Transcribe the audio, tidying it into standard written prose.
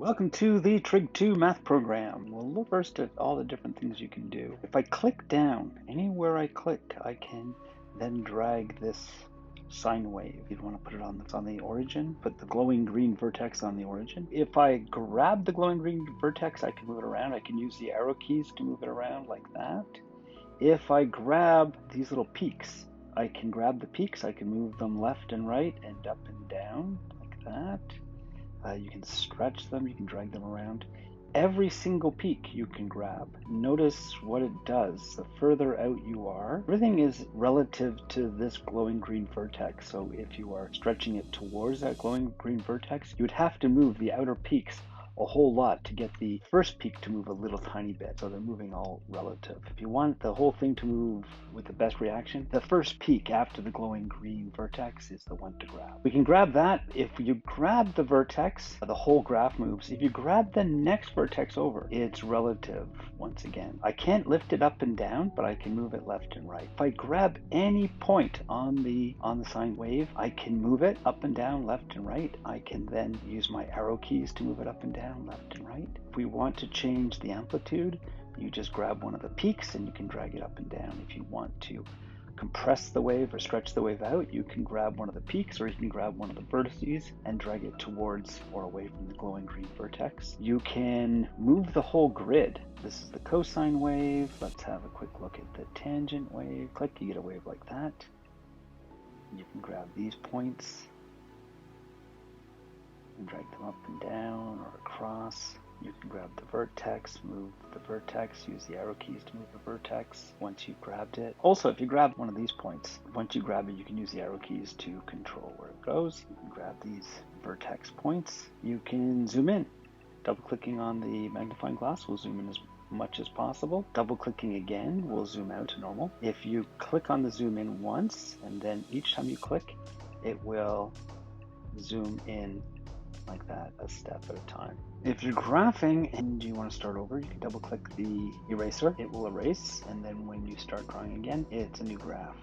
Welcome to the Trig 2 math program. We'll look first at all the different things you can do. If I click down, anywhere I click, I can then drag this sine wave. You'd want to put it on the origin, put the glowing green vertex on the origin. If I grab the glowing green vertex, I can move it around. I can use the arrow keys to move it around like that. If I grab these little peaks, I can grab the peaks, I can move them left and right and up and down like that. You can stretch them, you can drag them around. Every single peak you can grab. Notice what it does. The further out you are, everything is relative to this glowing green vertex. So if you are stretching it towards that glowing green vertex, you would have to move the outer peaks a whole lot to get the first peak to move a little tiny bit. So they're moving all relative. If you want the whole thing to move with the best reaction, the first peak after the glowing green vertex is the one to grab. We can grab that. If you grab the vertex, the whole graph moves. If you grab the next vertex over, it's relative once again. I can't lift it up and down, but I can move it left and right. If I grab any point on the sine wave, I can move it up and down, left and right. I can then use my arrow keys to move it up and down, left and right. If we want to change the amplitude, you just grab one of the peaks and you can drag it up and down. If you want to compress the wave or stretch the wave out, you can grab one of the peaks or you can grab one of the vertices and drag it towards or away from the glowing green vertex. You can move the whole grid. This is the cosine wave. Let's have a quick look at the tangent wave. Click, you get a wave like that. You can grab these points and drag them up and down or across. You can grab the vertex, move the vertex, use the arrow keys to move the vertex once you've grabbed it. Also, if you grab one of these points, once you grab it, you can use the arrow keys to control where it goes. You can grab these vertex points. You can zoom in. Double-clicking on the magnifying glass will zoom in as much as possible. Double-clicking again will zoom out to normal. If you click on the zoom in once, and then each time you click, it will zoom in like that, a step at a time. If you're graphing and you want to start over, you can double click the eraser. It will erase, and then when you start drawing again, it's a new graph.